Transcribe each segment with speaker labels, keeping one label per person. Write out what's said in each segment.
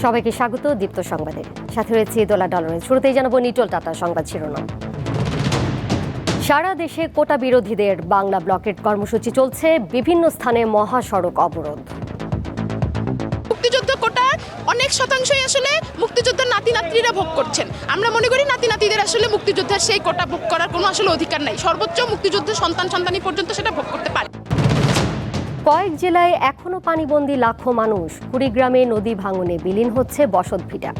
Speaker 1: সবাইকে স্বাগত দীপ্ত সংবাদে। সাথে রয়েছে দোলা ডলারের। শুরুতেই জানাবো নিটোল টাটা সংবাদ শিরোনাম। সারা দেশে কোটা বিরোধীদের বাংলা ব্লকেট কর্মসূচি চলছে, বিভিন্ন স্থানে মহাসড়ক অবরোধ।
Speaker 2: মুক্তিযুদ্ধ কোটা অনেক শতাংশই আসলে মুক্তিযোদ্ধার নাতি নাতনিরা ভোগ করছেন। আমরা মনে করি নাতি নাতিদের আসলে মুক্তিযোদ্ধার সেই কোটা ভোগ করার কোনো আসলে অধিকার নাই। সর্বোচ্চ মুক্তিযুদ্ধের সন্তানি পর্যন্ত সেটা ভোগ করতে পারে।
Speaker 1: কয়েক জেলায় এখনো পানিবন্দী লাখো মানুষ। কুড়িগ্রামে নদী ভাঙনে বিলীন হচ্ছে বসতভিটা।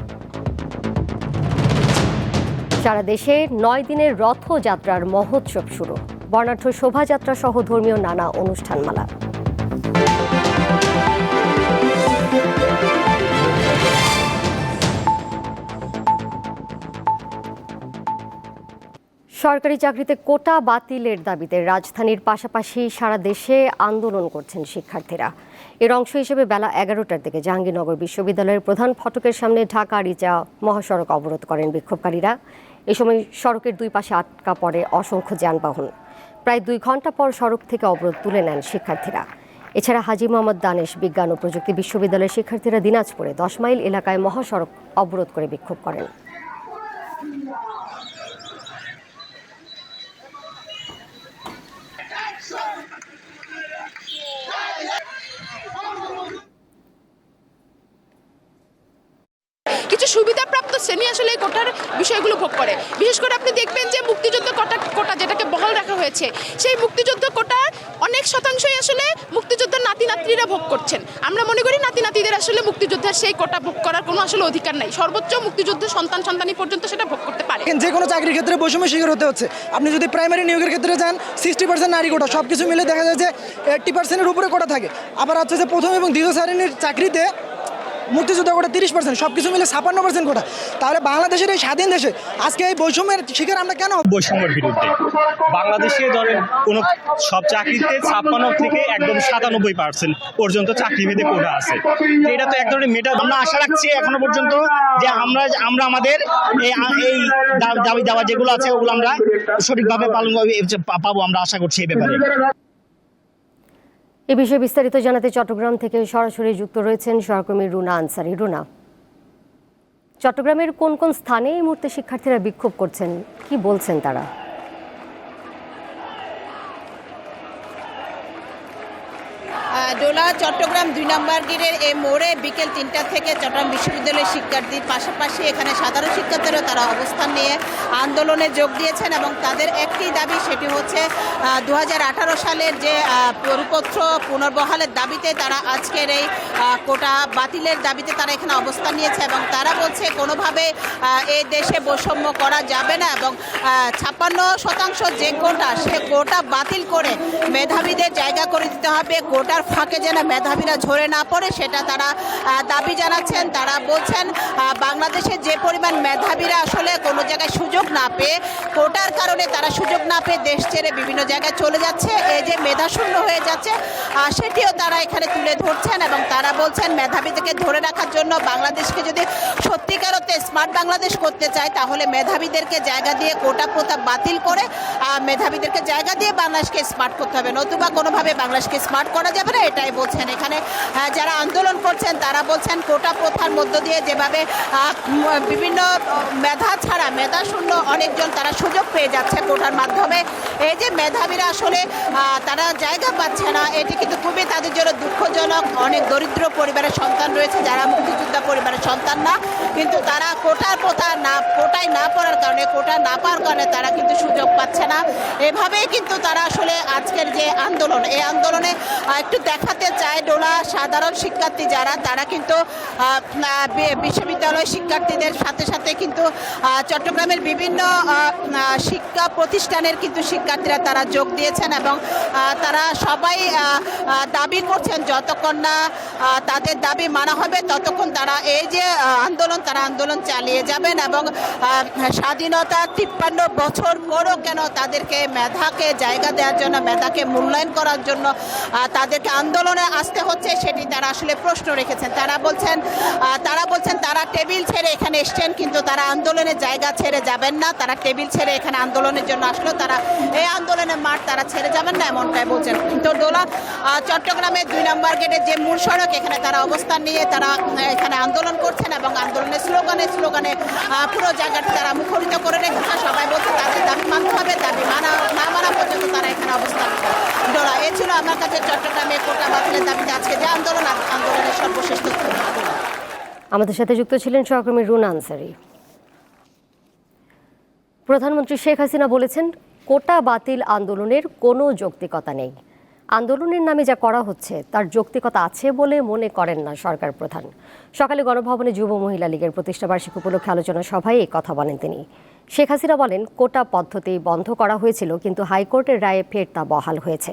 Speaker 1: সারা দেশে 9 দিনের রথযাত্রার মহোৎসব শুরু। বর্ণাঢ্য শোভাযাত্রা সহ ধর্মীয় নানা অনুষ্ঠানমালা। সরকারি চাকরিতে কোটা বাতিলের দাবিতে রাজধানীর পাশাপাশি সারা দেশে আন্দোলন করছেন শিক্ষার্থীরা। এর অংশ হিসেবে বেলা 11টার দিকে জাহাঙ্গীরনগর বিশ্ববিদ্যালয়ের প্রধান ফটকের সামনে ঢাকা রিচা মহাসড়ক অবরোধ করেন বিক্ষোভকারীরা। এ সময় সড়কের দুই পাশে আটকা পড়ে অসংখ্য যানবাহন। প্রায় 2 ঘন্টা পর সড়ক থেকে অবরোধ তুলে নেন শিক্ষার্থীরা। এছাড়া হাজী মোহাম্মদ দানেশ বিজ্ঞান ও প্রযুক্তি বিশ্ববিদ্যালয়ের শিক্ষার্থীরা দিনাজপুরে 10 মাইল এলাকায় মহাসড়ক অবরোধ করে বিক্ষোভ করেন।
Speaker 2: কিছু সুবিধাপ্রাপ্ত শ্রেণী আসলে এই কোটার বিষয়গুলো ভোগ করে। বিশেষ করে আপনি দেখবেন যে মুক্তিযুদ্ধ কোটা যেটাকে বহাল রাখা হয়েছে, সেই মুক্তিযুদ্ধ কোটা অনেক শতাংশই আসলে মুক্তিযোদ্ধার নাতি নাতনিরা ভোগ করছেন। আমরা মনে করি নাতি নাতিদের আসলে মুক্তিযোদ্ধার সেই কোটা ভোগ করার কোনো আসলে অধিকার নাই। সর্বোচ্চ মুক্তিযুদ্ধের সন্তানি পর্যন্ত সেটা ভোগ করতে পারে।
Speaker 3: যে কোনো চাকরির ক্ষেত্রে বৈষম্য শিকার হতে হচ্ছে। আপনি যদি প্রাইমারি নিয়োগের ক্ষেত্রে যান 60% নারী কোটা, সব কিছু মিলে দেখা যায় যে 80%-এর উপরে কোটা থাকে। আবার হচ্ছে যে প্রথম এবং দ্বিতীয় শ্রেণীর চাকরিতে মুক্তিযোদ্ধা কোটা 30%, সব কিছু মিলে 56% কোটা। তাহলে বাংলাদেশের এই স্বাধীন দেশে আজকে এই বৈষম্যের শিকার আমরা কেন?
Speaker 4: বৈষম্যের বিরুদ্ধে বাংলাদেশে ধরেন কোনো সব চাকরিতে 56 থেকে একদম 97% পর্যন্ত চাকরিভেদে কোটা আছে। এটা তো এক ধরনের মেটা। আমরা আশা রাখছি এখনো পর্যন্ত যে আমরা আমাদের এই দাবি দাওয়া যেগুলো আছে ওগুলো আমরা সঠিকভাবে পালন পাবো, আমরা আশা করছি এই ব্যাপারে।
Speaker 1: এ বিষয়ে বিস্তারিত জানাতে চট্টগ্রাম থেকে সরাসরি যুক্ত রয়েছেন সহকর্মী রুনা আনসারি। রুনা, চট্টগ্রামের কোন কোন স্থানে এই মুহূর্তে শিক্ষার্থীরা বিক্ষোভ করছেন, কি বলছেন তারা?
Speaker 5: ডোলা চট্টগ্রাম 2 নম্বর গেটের এই মোড়ে বিকেল 3টা থেকে চট্টগ্রাম বিশ্ববিদ্যালয়ের শিক্ষার্থীর পাশাপাশি এখানে সাধারণ শিক্ষার্থীরা তারা অবস্থান নিয়ে আন্দোলনে যোগ দিয়েছেন এবং তাদের একটি দাবি, সেটি হচ্ছে 2018 সালের যে পরিপত্র পুনর্বহালের দাবিতে তারা আজকের এই কোটা বাতিলের দাবিতে তারা এখানে অবস্থান নিয়েছে এবং তারা বলছে কোনোভাবে এই দেশে বৈষম্য করা যাবে না এবং 56% যে কোটা, সে কোটা বাতিল করে মেধাবীদের জায়গা করে দিতে হবে। কোটার ফাঁকে যেন মেধাবীরা ঝরে না পড়ে, সেটা তারা দাবি জানাচ্ছেন। তারা বলছেন বাংলাদেশে যে পরিমাণ মেধাবীরা আসলে কোনো জায়গায় সুযোগ না পেয়ে, কোটার কারণে তারা সুযোগ না পেয়ে দেশ ছেড়ে বিভিন্ন জায়গায় চলে যাচ্ছে, এই যে মেধাশূন্য হয়ে যাচ্ছে সেটিও তারা এখানে তুলে ধরছেন এবং তারা বলছেন মেধাবীদেরকে ধরে রাখার জন্য বাংলাদেশকে যদি সত্যিকার অর্থে স্মার্ট বাংলাদেশ করতে চায় তাহলে মেধাবীদেরকে জায়গা দিয়ে কোটা প্রথা বাতিল করে মেধাবীদেরকে জায়গা দিয়ে বাংলাদেশকে স্মার্ট করতে হবে, নতুবা কোনোভাবে বাংলাদেশকে স্মার্ট করা যাবে না, এটাই বলছেন। এখানে যারা আন্দোলন করছেন তারা বলছেন কোটা প্রথার মধ্য দিয়ে যেভাবে বিভিন্ন মেধা ছাড়া মেধাশূন্য অনেকজন তারা সুযোগ পেয়ে যাচ্ছে কোটার মাধ্যমে, এই যে মেধাবীরা আসলে তারা জায়গা পাচ্ছে না, এটি কিন্তু খুবই তাদের জন্য দুঃখজনক। অনেক দরিদ্র পরিবারের সন্তান রয়েছে যারা মুক্তিযোদ্ধা পরিবারের সন্তান না, কিন্তু তারা কোটার প্রথা কোটায় না পড়ার কারণে, কোটা না পাওয়ার কারণে তারা কিন্তু সুযোগ পাচ্ছে না। এভাবেই কিন্তু তারা আসলে আজকের যে আন্দোলন, এই আন্দোলনে একটু দেখাতে চায় ডোলা সাধারণ শিক্ষার্থী যারা, তারা কিন্তু বিশ্ববিদ্যালয় শিক্ষার্থীদের সাথে সাথে কিন্তু চট্টগ্রামের বিভিন্ন শিক্ষা প্রতিষ্ঠানের কিন্তু শিক্ষার্থীরা তারা যোগ দিয়েছেন এবং তারা সবাই দাবি করছেন যতক্ষণ না তাদের দাবি মানা হবে ততক্ষণ তারা এই যে আন্দোলন, তারা আন্দোলন চালিয়ে যাবেন এবং স্বাধীনতা 53 বছর পরও কেন তাদেরকে মেধাকে জায়গা দেওয়ার জন্য, মেধাকে মূল্যায়ন করার জন্য তাদেরকে আন্দোলনে আসতে হচ্ছে, সেটি তারা আসলে প্রশ্ন রেখেছেন। তারা বলছেন তারা টেবিল ছেড়ে এখানে এসছেন, কিন্তু তারা আন্দোলনের জায়গা ছেড়ে যাবেন না, তারা টেবিল ছেড়ে এখানে আন্দোলনের জন্য আসলো, তারা এই আন্দোলনের মাঠ তারা ছেড়ে যাবেন না এমনটাই বলছেন। তো দোলা চট্টগ্রামের 2 নম্বর গেটের যে মূল সড়ক, এখানে তারা অবস্থান নিয়ে তারা এখানে আন্দোলন করছেন এবং আন্দোলনের স্লোগানে পুরো জায়গাটি তারা মুখরিত করে রেখেছে। সবাই বলছে তাদের দাবি মানতে হবে, দাবি না মানা পর্যন্ত তারা এখানে অবস্থান করে। ডোলা, এ ছিল আমার কাছে চট্টগ্রামে কোটা বাতিলের দাবিতে আজকে যে আন্দোলনের সর্বশেষ তথ্য।
Speaker 1: আমাদের সাথে যুক্ত ছিলেন সহকর্মী রুনা আনসারি। প্রধানমন্ত্রী শেখ হাসিনা বলেছেন, কোটা বাতিল আন্দোলনের কোনো যৌক্তিকতা নেই। আন্দোলনের নামে যা করা হচ্ছে তার যৌক্তিকতা আছে বলে মনে করেন না সরকার প্রধান। সকালে গণভবনে যুব মহিলা লীগের প্রতিষ্ঠাবার্ষিকী উপলক্ষে আলোচনা সভায় এই কথা বলেন তিনি। শেখ হাসিনা বলেন, কোটা পদ্ধতি বন্ধ করা হয়েছিল, কিন্তু হাইকোর্টের রায়ে ফের তা বহাল হয়েছে।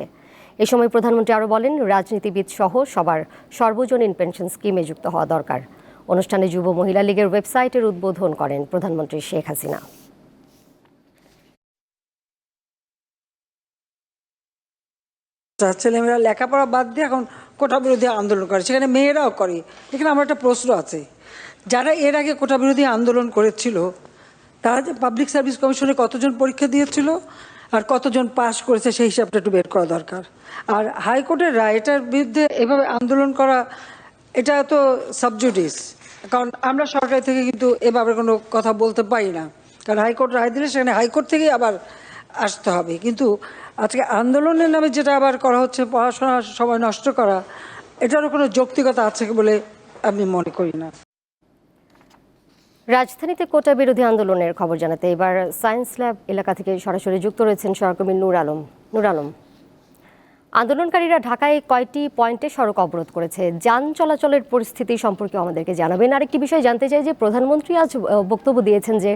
Speaker 1: এ সময় প্রধানমন্ত্রী আরও বলেন, রাজনীতিবিদ সহ সবার সর্বজনীন পেনশন স্কিমে যুক্ত হওয়া দরকার। অনুষ্ঠানে যুব মহিলা লীগের ওয়েবসাইটের উদ্বোধন করেন প্রধানমন্ত্রী শেখ হাসিনা।
Speaker 6: ছেলেমেয়েরা লেখাপড়া বাদ দিয়ে এখন কোটা বিরোধী আন্দোলন করে, সেখানে মেয়েরাও করে। এখানে আমার একটা প্রশ্ন আছে, যারা এর আগে কোটা বিরোধী আন্দোলন করেছিল তারা যে পাবলিক সার্ভিস কমিশনে কতজন পরীক্ষা দিয়েছিল আর কতজন পাস করেছে সেই হিসাবটা একটু বের করা দরকার। আর হাইকোর্টের রায়, এটার বিরুদ্ধে এভাবে আন্দোলন করা এটা তো সাবজুডিস, কারণ আমরা সরকার থেকে কিন্তু এভাবে কোনো কথা বলতে পারি না, কারণ হাইকোর্ট রায় দিলে সেখানে হাইকোর্ট থেকেই আবার আসতে হবে। কিন্তু আজকে আন্দোলনের নামে যেটা আবার করা হচ্ছে, পড়াশোনার সময় নষ্ট করা, এটারও কোনো যৌক্তিকতা আছে বলে আমি মনে করি না।
Speaker 1: রাজধানীতে কোটা বিরোধী আন্দোলনের খবর জানাতে এবার সায়েন্স ল্যাব এলাকা থেকে সরাসরি যুক্ত রয়েছেন সহকর্মী নূর আলম। আন্দোলনকারীরা ঢাকায় কয়টি পয়েন্টে সড়ক অবরোধ করেছে, যান চলাচলের পরিস্থিতি সম্পর্কে আমাদেরকে জানাবেন। আরেকটি বিষয় জানতে চাই যে প্রধানমন্ত্রী আজ বক্তব্য দিয়েছেন যে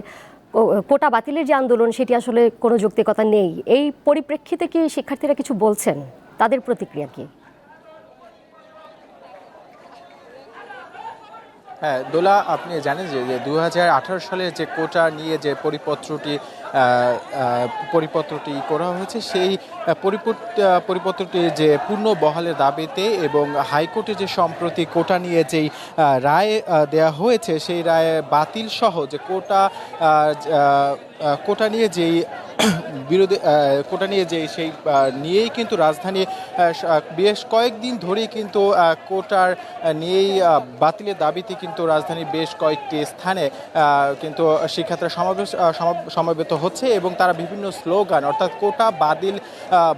Speaker 1: কোটা বাতিলের যে আন্দোলন সেটি আসলে কোনো যৌক্তিকতা নেই। এই পরিপ্রেক্ষিতে কি শিক্ষার্থীরা কিছু বলছেন, তাদের প্রতিক্রিয়া কি?
Speaker 7: হ্যাঁ দোলা, আপনি জানেন যে 2018 সালে যে কোটা নিয়ে যে পরিপত্রটি করা হয়েছে, সেই পরিপত্রটি যে পূর্ণ বহালের দাবিতে এবং হাইকোর্টে যে সম্প্রতি কোটা নিয়ে যেই রায় দেয়া হয়েছে, সেই রায় বাতিল সহ যে কোটা নিয়ে যেই কোটা নিয়ে সেই নিয়েই কিন্তু রাজধানী বেশ কয়েকদিন ধরেই কিন্তু কোটার নিয়েই বাতিলের দাবিতে কিন্তু রাজধানীর বেশ কয়েকটি স্থানে কিন্তু শিক্ষার্থীরা সমবেত হচ্ছে এবং তারা বিভিন্ন স্লোগান, অর্থাৎ কোটা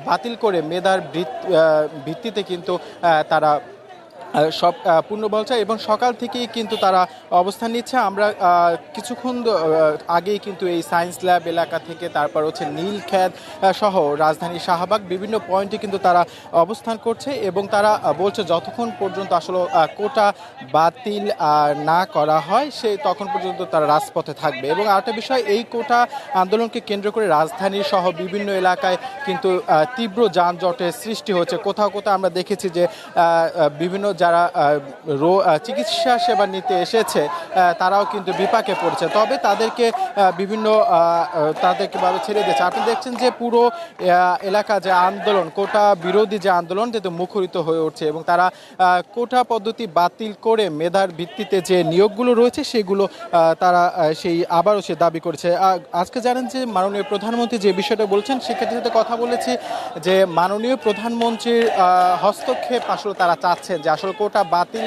Speaker 7: বাতিল করে মেধার ভিত্তিতে কিন্তু তারা সব পূর্ণ বলছে এবং সকাল থেকেই কিন্তু তারা অবস্থান নিচ্ছে। আমরা কিছুক্ষণ আগেই কিন্তু এই সায়েন্স ল্যাব এলাকা থেকে, তারপর হচ্ছে নীলক্ষেত সহ রাজধানীর শাহবাগ বিভিন্ন পয়েন্টে কিন্তু তারা অবস্থান করছে এবং তারা বলছে যতক্ষণ পর্যন্ত আসলে কোটা বাতিল না করা হয় তখন পর্যন্ত তারা রাজপথে থাকবে। এবং আরেকটা বিষয়, এই কোটা আন্দোলনকে কেন্দ্র করে রাজধানীর সহ বিভিন্ন এলাকায় কিন্তু তীব্র যানজটের সৃষ্টি হচ্ছে। কোথাও আমরা দেখেছি যে বিভিন্ন যারা চিকিৎসা সেবা নিতে এসেছে তারাও কিন্তু বিপাকে পড়ছে, তবে তাদেরকে ভাবে ছেড়ে দিয়েছে। আপনি দেখছেন যে পুরো এলাকা যে আন্দোলন, কোটা বিরোধী যে আন্দোলন, যেহেতু মুখরিত হয়ে উঠছে এবং তারা কোটা পদ্ধতি বাতিল করে মেধার ভিত্তিতে যে নিয়োগগুলো রয়েছে সেগুলো তারা আবারও দাবি করেছে। আজকে জানেন যে মাননীয় প্রধানমন্ত্রী যে বিষয়টা বলছেন, সেক্ষেত্রে সাথে কথা বলেছি যে মাননীয় প্রধানমন্ত্রীর হস্তক্ষেপ আসলে তারা চাচ্ছেন যে আসলে কোটা বাতিল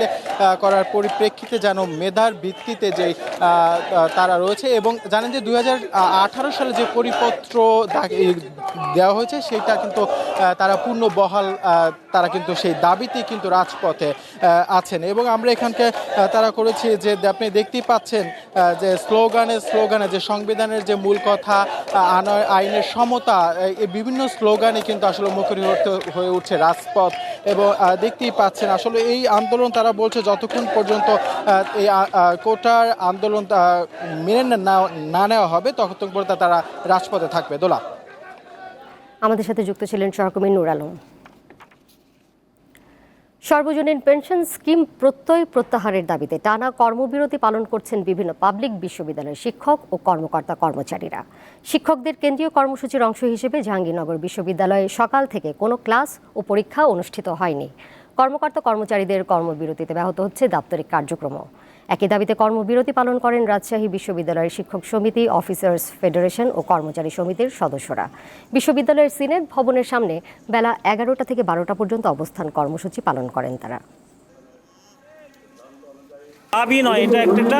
Speaker 7: করার পরিপ্রেক্ষিতে যেন মেধার ভিত্তিতে যে তারা রয়েছে। এবং জানেন যে 2018 সালে যে পরিপত্র দেওয়া হয়েছে সেটা কিন্তু তারা পূর্ণ বহাল, তারা কিন্তু সেই দাবিতে কিন্তু রাজপথে আছেন। এবং আমরা এখানকে তারা করেছি যে আপনি দেখতেই পাচ্ছেন যে স্লোগানে যে সংবিধানের যে মূল কথা, আইনের সমতা, এই বিভিন্ন স্লোগানে কিন্তু আসলে মুখরিত হয়ে উঠছে রাজপথ। এবং দেখতেই পাচ্ছেন আসলে এই আন্দোলন তারা বলছে যতক্ষণ পর্যন্ত এই কোটার আন্দোলন মেনে না নেওয়া হবে ততক্ষণ পর্যন্ত তারা রাজপথে থাকবে। দোলা,
Speaker 1: আমাদের সাথে যুক্ত ছিলেন সহকর্মী নূর আলম। সর্বজনীন পেনশন স্কিম প্রত্যাহারের দাবিতে টানা কর্মবিরতি পালন করছেন বিভিন্ন পাবলিক বিশ্ববিদ্যালয়ের শিক্ষক ও কর্মচারীরা। শিক্ষকদের কেন্দ্রীয় কর্মসূচির অংশ হিসেবে জাহাঙ্গীরনগর বিশ্ববিদ্যালয়ে সকাল থেকে কোনো ক্লাস ও পরীক্ষা অনুষ্ঠিত হয়নি। কর্মচারীদের কর্মবিরতিতে ব্যাহত হচ্ছে দাপ্তরিক কার্যক্রম। একই দাবিতে কর্মবিরতি পালন করেন রাজশাহী বিশ্ববিদ্যালয়ের শিক্ষক সমিতি, অফিসার্স ফেডারেশন ও কর্মচারী সমিতির সদস্যরা। বিশ্ববিদ্যালয়ের সিনেট ভবনের সামনে বেলা 11টা থেকে 12টা পর্যন্ত অবস্থান কর্মসূচি পালন করেন তারা।
Speaker 8: দাবি নয়, এটা একটা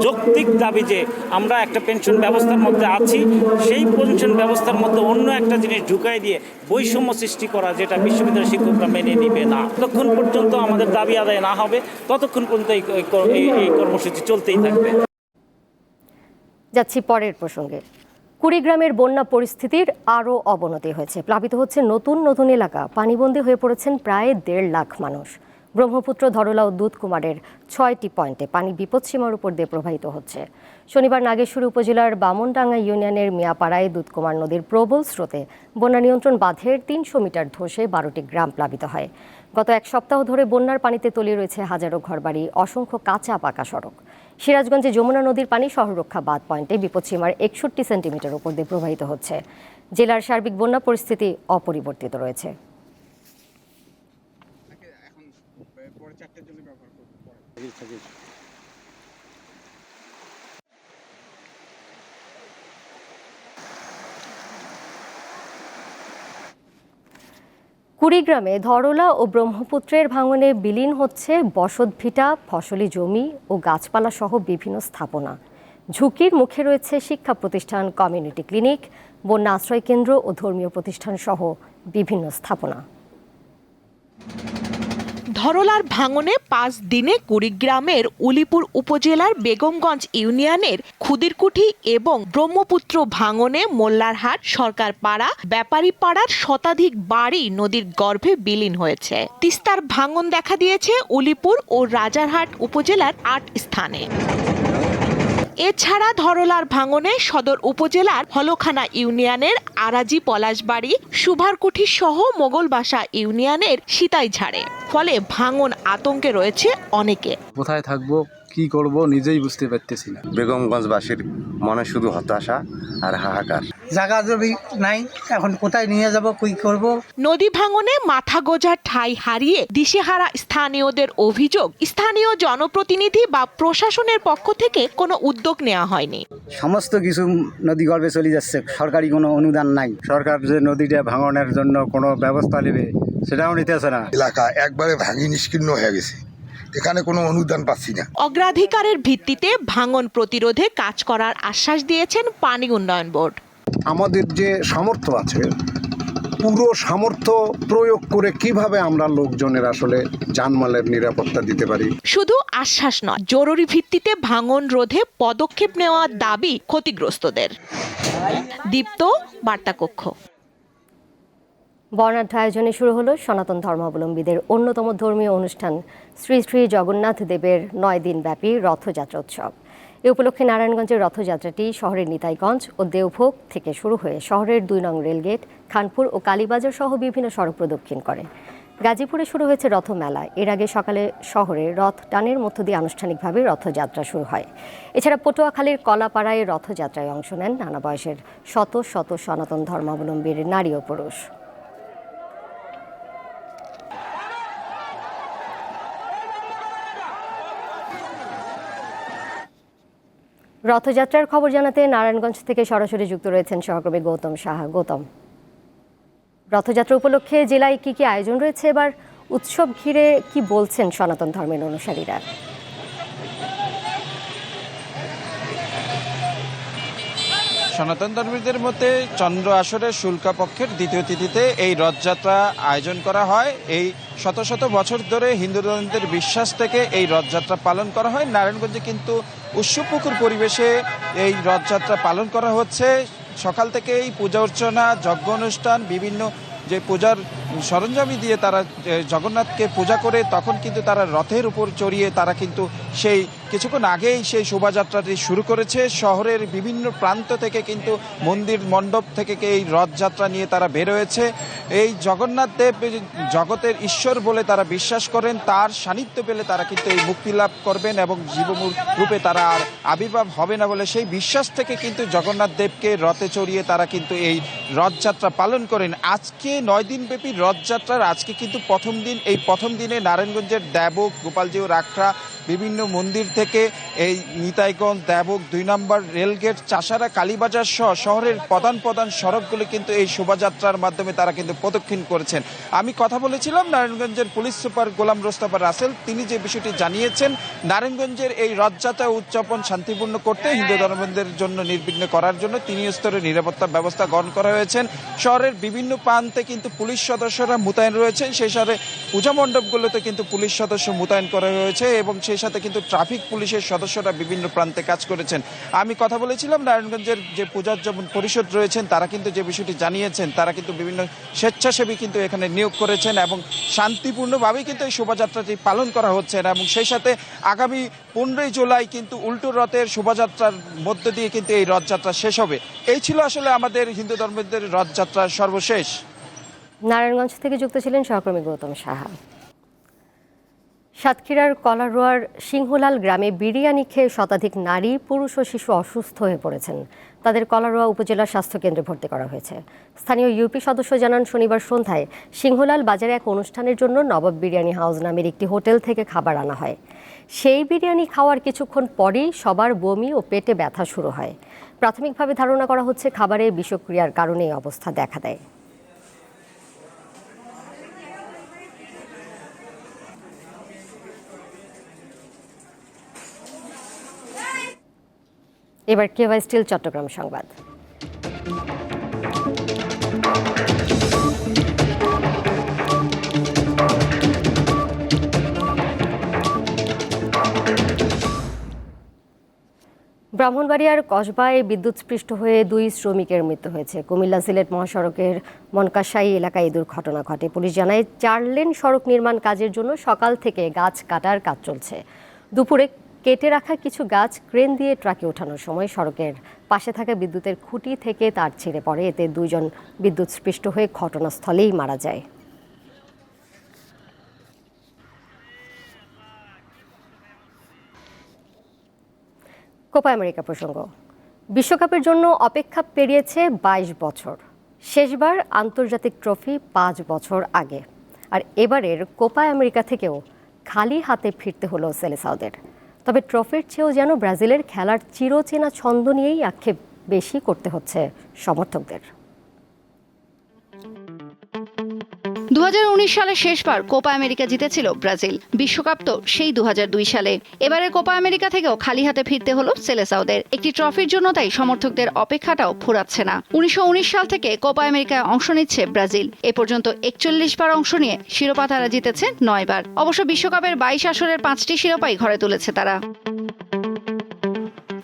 Speaker 8: যৌক্তিক দাবি যে আমরা একটা পেনশন ব্যবস্থার মধ্যে আছি, সেই পেনশন ব্যবস্থার মধ্যে অন্য একটা জিনিস ঢুকাই দিয়ে বৈষম্য সৃষ্টি করা, যেটা বিশ্ববিদ্যালয়ের শিক্ষকরা মেনে নিবে না। ততক্ষণ পর্যন্ত আমাদের দাবি আদায় না হবে, ততক্ষণ পর্যন্ত এই কর্মসূচি চলতেই থাকবে।
Speaker 1: যাচ্ছি পরের প্রসঙ্গে। কুড়িগ্রামের বন্যা পরিস্থিতির আরও অবনতি হয়েছে। প্লাবিত হচ্ছে নতুন নতুন এলাকা, পানিবন্দী হয়ে পড়েছেন প্রায় 1.5 লাখ মানুষ। ব্রহ্মপুত্র, ধরলা ও দুধকুমারের 6টি পয়েন্টে পানি বিপদসীমার উপর দিয়ে প্রবাহিত হচ্ছে। শনিবার নাগেশ্বরী উপজেলার বামনডাঙ্গা ইউনিয়নের মিয়াপাড়ায় দুধকুমার নদীর প্রবল স্রোতে বন্যা নিয়ন্ত্রণ বাঁধের 300 মিটার ধসে 12টি গ্রাম প্লাবিত হয়। গত এক সপ্তাহ ধরে বন্যার পানিতে তলিয়ে রয়েছে হাজারো ঘরবাড়ি, অসংখ্য কাঁচা পাকা সড়ক। সিরাজগঞ্জে যমুনা নদীর পানি শহররক্ষা বাঁধ পয়েন্টে বিপদসীমার 61 সেন্টিমিটার উপর দিয়ে প্রবাহিত হচ্ছে। জেলার সার্বিক বন্যা পরিস্থিতি অপরিবর্তিত রয়েছে। কুড়িগ্রামে ধরলা ও ব্রহ্মপুত্রের ভাঙনে বিলীন হচ্ছে বসতভিটা, ফসলি জমি ও গাছপালা সহ বিভিন্ন স্থাপনা। ঝুঁকির মুখে রয়েছে শিক্ষা প্রতিষ্ঠান, কমিউনিটি ক্লিনিক, বন্যা আশ্রয় কেন্দ্র ও ধর্মীয় প্রতিষ্ঠান সহ বিভিন্ন স্থাপনা।
Speaker 9: ধরলার ভাঙনে 5 দিনে কুড়িগ্রামের উলিপুর উপজেলার বেগমগঞ্জ ইউনিয়নের খুদিরকুঠি এবং ব্রহ্মপুত্র ভাঙনে মোল্লারহাট, সরকারপাড়া, ব্যাপারীপাড়ার শতাধিক বাড়ি নদীর গর্ভে বিলীন হয়েছে। তিস্তার ভাঙন দেখা দিয়েছে উলিপুর ও রাজারহাট উপজেলার 8 স্থানে। এছাড়া ধরলার ভাঙনে সদর উপজেলার হলখানা ইউনিয়নের আরাজি পলাশবাড়ি, সুভারকুঠি সহ মোগলবাসা ইউনিয়নের সীতাইঝাড়ে। ফলে ভাঙন আতঙ্কে রয়েছে অনেকে।
Speaker 10: কোথায় থাকবো, কি করব নিজেই বুঝতে পারতেছি না।
Speaker 11: বেগমগঞ্জবাসীর মনে শুধু হতাশা আর হাহাকার।
Speaker 3: জায়গা জমি নাই, এখন কোথায় নিয়ে যাব, কি করব।
Speaker 9: নদী ভাঙনে মাথা গোঁজার ঠাঁই হারিয়ে দিশেহারা স্থানীয়দের অভিযোগ, স্থানীয় জনপ্রতিনিধি বা প্রশাসনের পক্ষ থেকে কোনো উদ্যোগ নেওয়া হয়নি।
Speaker 12: সমস্ত কিছু নদী গর্ভে চলে যাচ্ছে, সরকারি কোনো অনুদান নাই।
Speaker 11: সরকার যে নদীটা ভাঙনের জন্য কোনো ব্যবস্থা নেবে সেটাও নিতেছে না।
Speaker 13: এলাকা একবারে ভাঙি নিষ্কীর্ণ হয়ে গেছে, এখানে কোনো অনুদান পাচ্ছি না।
Speaker 9: অগ্রাধিকারের ভিত্তিতে ভাঙন প্রতিরোধে কাজ করার আশ্বাস দিয়েছেন পানি উন্নয়ন বোর্ড।
Speaker 14: আমাদের যে সামর্থ্য আছে, পুরো সামর্থ্য প্রয়োগ করে কিভাবে আমরা লোকজনের আসলে জানমালের নিরাপত্তা দিতে পারি।
Speaker 9: শুধু আশ্বাস নয়, জরুরি ভিত্তিতে ভাঙন রোধে পদক্ষেপ নেওয়ার দাবি ক্ষতিগ্রস্তদের। দীপ্ত, বার্তাকক্ষ।
Speaker 1: বর্ণাঢ্য আয়োজনে শুরু হলো সনাতন ধর্মাবলম্বীদের অন্যতম ধর্মীয় অনুষ্ঠান শ্রী শ্রী জগন্নাথ দেবের 9 দিনব্যাপী রথযাত্রা উৎসব। এ উপলক্ষে নারায়ণগঞ্জের রথযাত্রাটি শহরের নিতাইগঞ্জ ও দেওভোগ থেকে শুরু হয়ে শহরের 2 নং রেলগেট, খানপুর ও কালীবাজার সহ বিভিন্ন সড়ক প্রদক্ষিণ করে। গাজীপুরে শুরু হয়েছে রথমেলা। এর আগে সকালে শহরে রথ টানের মধ্য দিয়ে আনুষ্ঠানিকভাবে রথযাত্রা শুরু হয়। এছাড়া পটুয়াখালীর কলাপাড়ায় রথযাত্রায় অংশ নেন নানা বয়সের শত শত সনাতন ধর্মাবলম্বীর নারী ও পুরুষ। রথযাত্রার খবর জানাতে নারায়ণগঞ্জ থেকে সরাসরি যুক্ত রয়েছেন সহকর্মী গৌতম সাহা। গৌতম, রথযাত্রা উপলক্ষে জেলায় কি কি আয়োজন রয়েছে, এবার উৎসব ঘিরে কি বলছেন সনাতন ধর্মের অনুসারীরা?
Speaker 15: সনাতন ধর্মীদের মতে চন্দ্র আসরের শুল্কা পক্ষের দ্বিতীয় তিথিতে এই রথযাত্রা আয়োজন করা হয়। এই শত শত বছর ধরে হিন্দু ধর্মীদের বিশ্বাস থেকে এই রথযাত্রা পালন করা হয়। নারায়ণগঞ্জে কিন্তু উৎসবমুখর পরিবেশে এই রথযাত্রা পালন করা হচ্ছে। সকাল থেকেই পূজা অর্চনা, যজ্ঞ অনুষ্ঠান, বিভিন্ন যে পূজার সরঞ্জামি দিয়ে তারা জগন্নাথকে পূজা করে তখন কিন্তু তারা রথের উপর চড়িয়ে তারা কিন্তু সেই কিছুক্ষণ আগেই সেই শোভাযাত্রাটি শুরু করেছে। শহরের বিভিন্ন প্রান্ত থেকে কিন্তু মন্দির মণ্ডপ থেকে এই রথযাত্রা নিয়ে তারা বের হয়েছে। এই জগন্নাথ দেব জগতের ঈশ্বর বলে তারা বিশ্বাস করেন, তার সান্নিধ্য পেলে তারা কিন্তু এই মুক্তি লাভ করবেন এবং জীবমূল রূপে তারা আর আবির্ভাব হবে না বলে সেই বিশ্বাস থেকে কিন্তু জগন্নাথ দেবকে রথে চড়িয়ে তারা কিন্তু এই রথযাত্রা পালন করেন। আজকে 9 দিনব্যাপী রথযাত্রার আজকে কিন্তু প্রথম দিন। এই প্রথম দিনে নারায়ণগঞ্জের দেবক, গোপালজিউ, রাখড়া, বিভিন্ন মন্দির থেকে এই নিতাইগঞ্জ, দেবক, 2 নম্বর রেলগেট, চাষারা, কালীবাজার সহ শহরের প্রধান প্রধান সড়কগুলো কিন্তু এই শোভাযাত্রার মাধ্যমে তারা কিন্তু প্রদক্ষিণ করেছেন। আমি কথা বলেছিলাম নারায়ণগঞ্জের পুলিশ সুপার গোলাম মোস্তফা রাসেল, তিনি যে বিষয়টি জানিয়েছেন নারায়ণগঞ্জের এই রথযাত্রা উদযাপন শান্তিপূর্ণ করতে, হিন্দু ধর্মাবলম্বীদের জন্য নির্বিঘ্ন করার জন্য 3 স্তরের নিরাপত্তা ব্যবস্থা গ্রহণ করা হয়েছে। শহরের বিভিন্ন প্রান্তে কিন্তু পুলিশ সদস্যরা মোতায়েন রয়েছেন, সেই সাথে পূজা মণ্ডপগুলোতে কিন্তু পুলিশ সদস্য মোতায়েন করা হয়েছে এবং সেই সাথে কিন্তু ট্রাফিক পুলিশের সদস্যরা বিভিন্ন প্রান্তে কাজ করেছেন। আমি কথা বলেছিলাম নারায়ণগঞ্জের যে পূজোজ্জীবন পরিষদ রয়েছেন তারা কিন্তু যে বিষয়টি জানিয়েছেন, তারা কিন্তু বিভিন্ন স্বেচ্ছাসেবী কিন্তু এখানে নিয়োগ করেছেন এবং শান্তিপূর্ণভাবেই কিন্তু এই শোভাযাত্রাটি পালন করা হচ্ছে এবং সেই সাথে আগামী 15ই জুলাই কিন্তু উল্টো রথের শোভাযাত্রার মধ্য দিয়ে কিন্তু এই রথযাত্রা শেষ হবে। এই ছিল আসলে আমাদের হিন্দু ধর্মের রথযাত্রার সর্বশেষ।
Speaker 1: নারায়ণগঞ্জ থেকে যুক্ত ছিলেন সহকর্মী গৌতম সাহা। সাতক্ষীরার কলারোয়ার সিংহলাল গ্রামে বিরিয়ানি খেয়ে শতাধিক নারী, পুরুষ ও শিশু অসুস্থ হয়ে পড়েছেন। তাদের কলারোয়া উপজেলা স্বাস্থ্যকেন্দ্রে ভর্তি করা হয়েছে। স্থানীয় ইউপি সদস্য জানান, শনিবার সন্ধ্যায় সিংহলাল বাজারে এক অনুষ্ঠানের জন্য নবাব বিরিয়ানি হাউস নামের একটি হোটেল থেকে খাবার আনা হয়। সেই বিরিয়ানি খাওয়ার কিছুক্ষণ পরেই সবার বমি ও পেটে ব্যথা শুরু হয়। প্রাথমিকভাবে ধারণা করা হচ্ছে খাবারে বিষক্রিয়ার কারণে এই অবস্থা দেখা দেয়। এবার কেওয়াই স্টিল চট্টগ্রাম সংবাদ। ব্রাহ্মণবাড়িয়ার কসবায় বিদ্যুৎস্পৃষ্ট হয়ে 2 শ্রমিকের মৃত্যু হয়েছে। কুমিল্লা সিলেট মহাসড়কের মনকাশাই এলাকায় এই দুর্ঘটনা ঘটে। পুলিশ জানায় 4 লেন সড়ক নির্মাণ কাজের জন্য সকাল থেকে গাছ কাটার কাজ চলছে। দুপুরে কেটে রাখা কিছু গাছ ক্রেন দিয়ে ট্রাকে ওঠানোর সময় সড়কের পাশে থাকা বিদ্যুতের খুঁটি থেকে তার ছিঁড়ে পড়ে। এতে 2 জন বিদ্যুৎস্পৃষ্ট হয়ে ঘটনাস্থলেই মারা যায়। কোপা আমেরিকা প্রসঙ্গ। বিশ্বকাপের জন্য অপেক্ষা পেরিয়েছে 22 বছর। শেষবার আন্তর্জাতিক ট্রফি 5 বছর আগে। আর এবারের কোপা আমেরিকা থেকেও খালি হাতে ফিরতে হলো সেলেসাওদের। তবে ট্রফির চেয়েও যেন ব্রাজিলের খেলার চিরচেনা ছন্দ নিয়েই আক্ষেপ বেশি করতে হচ্ছে সমর্থকদের।
Speaker 16: 2019 সালে শেষবার কোপা আমেরিকা জিতেছিল ব্রাজিল। বিশ্বকাপ তো সেই 2002 সালে। এবারে কোপা আমেরিকা থেকেও খালি হাতে ফিরতে হলো সেলেসাওদের। একটি ট্রফির জন্য তাই সমর্থকদের অপেক্ষাটাও ফুরাচ্ছে না। 1919 সাল থেকে কোপা আমেরিকায় অংশ নিচ্ছে ব্রাজিল। এ পর্যন্ত 41 বার অংশ নিয়ে শিরোপা তারা জিতেছে 9 বার। অবশ্য বিশ্বকাপের 22 আসরের 5টি শিরোপাই ঘরে তুলেছে তারা।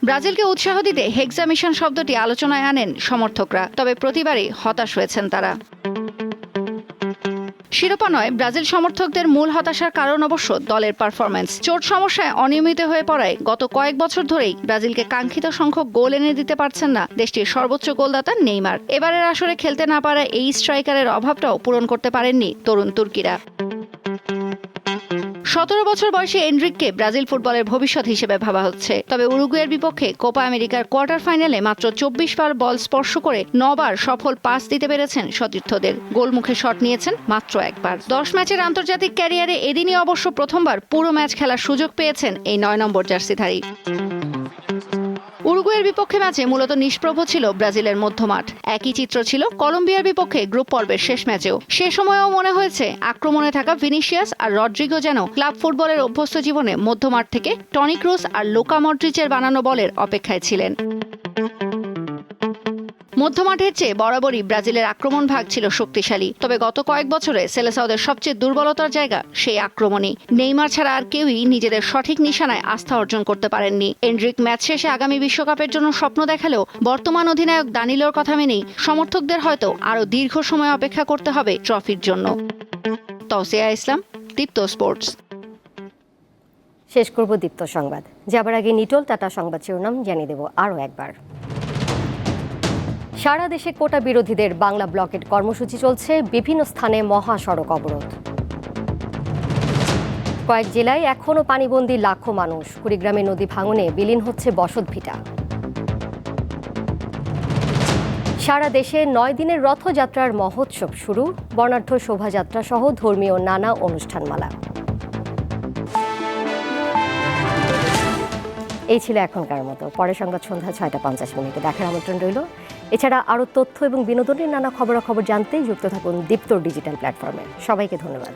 Speaker 16: ব্রাজিলকে উৎসাহ দিতে হেক্সা মিশন শব্দটি আলোচনায় আনেন সমর্থকরা। তবে প্রতিবারই হতাশ হয়েছেন তারা। শিরোপা নয়, ব্রাজিল সমর্থকদের মূল হতাশার কারণ অবশ্য দলের পারফরম্যান্স। চোট সমস্যায় অনিয়মিত হয়ে পড়ায় গত কয়েক বছর ধরেই ব্রাজিলকে কাঙ্ক্ষিত সংখ্যক গোল এনে দিতে পারছেন না দেশটির সর্বোচ্চ গোলদাতা নেইমার। এবারের আসরে খেলতে না পারা এই স্ট্রাইকারের অভাবটাও পূরণ করতে পারেননি তরুণ তুর্কিরা। 17 বছর বয়সী এনরিককে ব্রাজিল ফুটবলের ভবিষ্যৎ হিসেবে ভাবা হচ্ছে। তবে উরুগুয়ের বিপক্ষে কোপা আমেরিকার কোয়ার্টার ফাইনালে মাত্র 24 বার বল স্পর্শ করে 9 বার সফল পাস দিতে পেরেছেন সতীর্থদের। গোলমুখে শট নিয়েছেন মাত্র 1 বার। 10 ম্যাচের আন্তর্জাতিক ক্যারিয়ারে এদিনই অবশ্য প্রথমবার পুরো ম্যাচ খেলার সুযোগ পেয়েছেন এই 9 নম্বর জার্সিধারী। উরুগুয়ের বিপক্ষে ম্যাচে মূলত নিষ্প্রভ ছিল ব্রাজিলের মধ্যমাঠ। একই চিত্র ছিল কলম্বিয়ার বিপক্ষে গ্রুপ পর্বের শেষ ম্যাচেও। সে সময়ও মনে হয়েছে আক্রমণে থাকা ভিনিসিয়াস আর রড্রিগো যেন ক্লাব ফুটবলের অভ্যস্ত জীবনে মধ্যমাঠ থেকে টনি ক্রুস আর লুকা মডরিচের বানানো বলের অপেক্ষায় ছিলেন। মধ্যমাঠের চেয়ে বরাবরই ব্রাজিলের আক্রমণ ভাগ ছিল শক্তিশালী। তবে গত কয়েক বছরে সেলেসাওদের সবচেয়ে দুর্বলতার জায়গা সেই আক্রমণই। নেইমার ছাড়া আর কেউই নিজেদের সঠিক নিশানায় আস্থা অর্জন করতে পারেননি। এনরিক ম্যাচ শেষে আগামী বিশ্বকাপের জন্য স্বপ্ন দেখালেও বর্তমান অধিনায়ক দানিলোর কথা মেনেই সমর্থকদের হয়তো আরও দীর্ঘ সময় অপেক্ষা করতে হবে ট্রফির জন্য। তৌসিয়া ইসলাম, দীপ্ত স্পোর্টস।
Speaker 1: শেষ করব দীপ্ত সংবাদ। যাবার আগে নিটোল টাটা সংবাদ শিরোনাম জানিয়ে দেব আরও একবার। সারা দেশে কোটা বিরোধীদের বাংলা ব্লকেট কর্মসূচি চলছে। বিভিন্ন স্থানে মহাসড়ক অবরোধ। কয়েক জেলায় এখনও পানিবন্দী লাখো মানুষ। কুড়িগ্রামে নদী ভাঙনে বিলীন হচ্ছে বসতভিটা। সারা দেশে 9 দিনের রথযাত্রার মহোৎসব শুরু, বর্ণাঢ্য শোভাযাত্রা সহ ধর্মীয় নানা অনুষ্ঠানমালা। এই ছিল এখনকার মতো। পরের সংবাদ সন্ধ্যা 6টা 50 দেখার আমন্ত্রণ রইল। এছাড়া আরও তথ্য এবং বিনোদনের নানা খবরাখবর জানতে যুক্ত থাকুন দীপ্তর ডিজিটাল প্ল্যাটফর্মে। সবাইকে ধন্যবাদ।